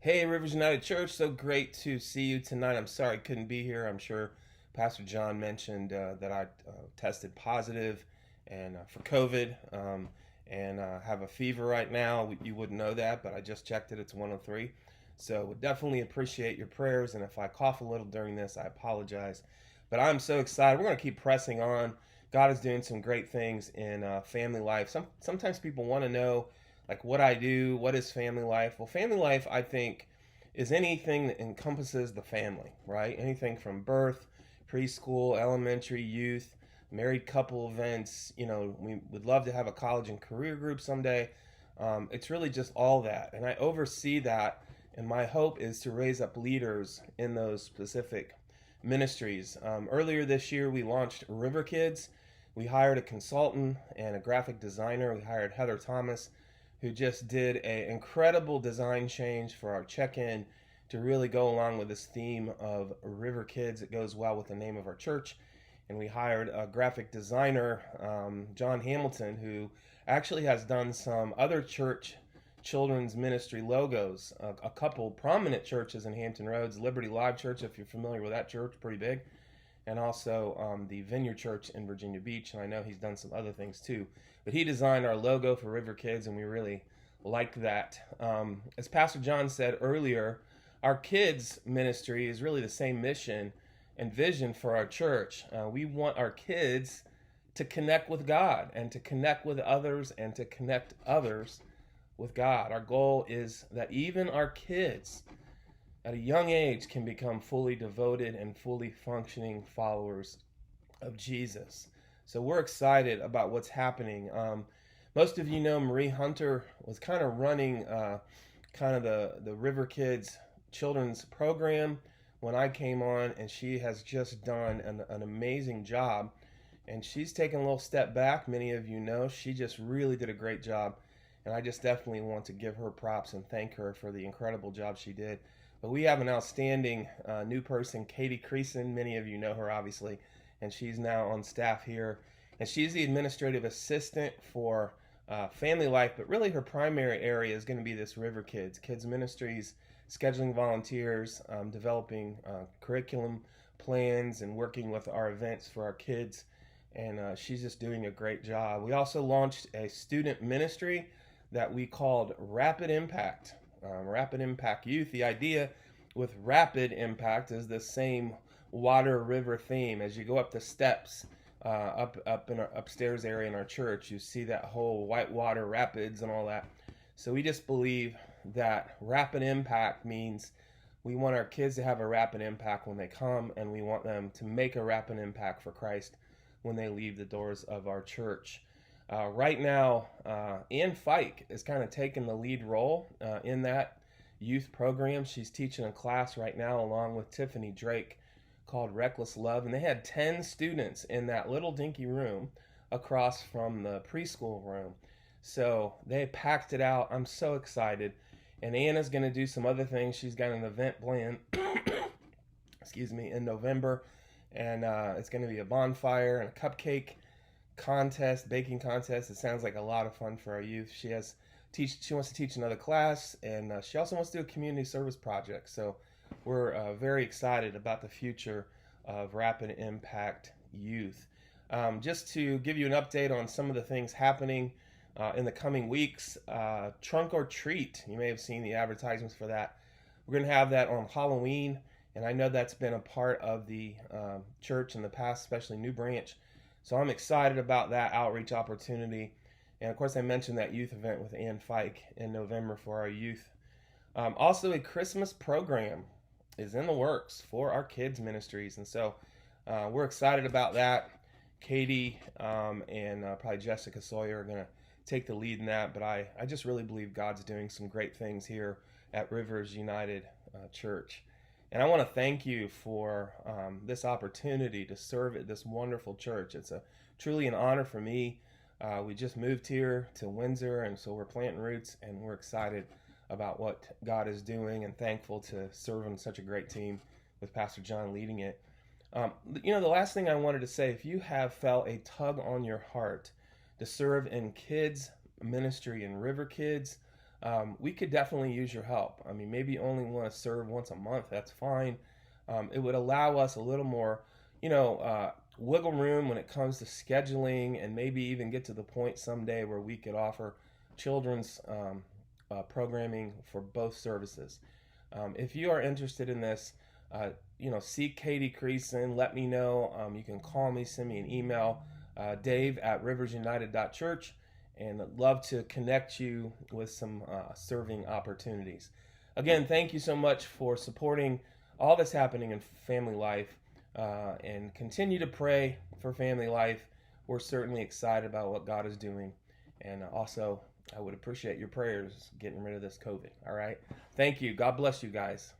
Hey, Rivers United Church, so great to see you tonight. I'm sorry I couldn't be here. I'm sure Pastor John mentioned that I tested positive and for COVID and have a fever right now. You wouldn't know that, but I just checked it. It's 103. So would definitely appreciate your prayers. And if I cough a little during this, I apologize. But I'm so excited. We're going to keep pressing on. God is doing some great things in family life. Sometimes people want to know like what I do, what is family life? Well, family life, I think, is anything that encompasses the family, right? Anything from birth, preschool, elementary, youth, married couple events. We would love to have a college and career group someday. It's really just all that. And I oversee that. And my hope is to raise up leaders in those specific ministries. Earlier this year, we launched River Kids. We hired a consultant and a graphic designer. We hired Heather Thomas, who just did an incredible design change for our check-in to really go along with this theme of River Kids. It goes well with the name of our church. And we hired a graphic designer, John Hamilton, who actually has done some other church children's ministry logos. A couple prominent churches in Hampton Roads, Liberty Live Church, if you're familiar with that church, pretty big, and also the Vineyard Church in Virginia Beach. And I know he's done some other things too. But he designed our logo for River Kids, and we really like that. As Pastor John said earlier, our kids' ministry is really the same mission and vision for our church. We want our kids to connect with God and to connect with others and to connect others with God. Our goal is that even our kids at a young age can become fully devoted and fully functioning followers of Jesus. So we're excited about what's happening. Most of you know Marie Hunter was kind of running kind of the River Kids children's program when I came on, and she has just done an amazing job. And she's taken a little step back. Many of you know she just really did a great job. And I just definitely want to give her props and thank her for the incredible job she did. But we have an outstanding new person, Katie Creason. Many of you know her, obviously, and she's now on staff here. And she's the administrative assistant for family life, but really her primary area is going to be this River Kids Ministries, scheduling volunteers, developing curriculum plans, and working with our events for our kids. And she's just doing a great job. We also launched a student ministry that we called Rapid Impact. Rapid Impact Youth. The idea with Rapid Impact is the same water river theme. As you go up the steps, up in our upstairs area in our church, you see that whole white water rapids and all that. So we just believe that rapid impact means we want our kids to have a rapid impact when they come, and we want them to make a rapid impact for Christ when they leave the doors of our church. Right now, Ann Fike is kind of taking the lead role in that youth program. She's teaching a class right now along with Tiffany Drake called Reckless Love. And they had 10 students in that little dinky room across from the preschool room. So they packed it out. I'm so excited. And Anna's going to do some other things. She's got an event planned, excuse me, in November. And it's going to be a bonfire and a cupcake contest, baking contest. It sounds like a lot of fun for our youth. She wants to teach another class, and she also wants to do a community service project. So we're very excited about the future of Rapid Impact Youth. Just to give you an update on some of the things happening in the coming weeks, Trunk or Treat. You may have seen the advertisements for that. We're going to have that on Halloween, and I know that's been a part of the church in the past, especially New Branch. So I'm excited about that outreach opportunity. And of course, I mentioned that youth event with Ann Fike in November for our youth. Also, a Christmas program is in the works for our kids' ministries. And so we're excited about that. Katie and probably Jessica Sawyer are going to take the lead in that. But I just really believe God's doing some great things here at Rivers United Church. And I want to thank you for this opportunity to serve at this wonderful church. It's truly an honor for me. We just moved here to Windsor, and so we're planting roots, and we're excited about what God is doing and thankful to serve on such a great team with Pastor John leading it. The last thing I wanted to say, if you have felt a tug on your heart to serve in kids ministry and River Kids, we could definitely use your help. I mean, maybe you only want to serve once a month. That's fine. It would allow us a little more, wiggle room when it comes to scheduling, and maybe even get to the point someday where we could offer children's programming for both services. If you are interested in this, see Katie Creason. Let me know. You can call me, send me an email, dave@riversunited.church, and I'd love to connect you with some serving opportunities. Again, thank you so much for supporting all that's happening in family life, and continue to pray for family life. We're certainly excited about what God is doing, and also I would appreciate your prayers getting rid of this COVID. All right. Thank you. God bless you guys.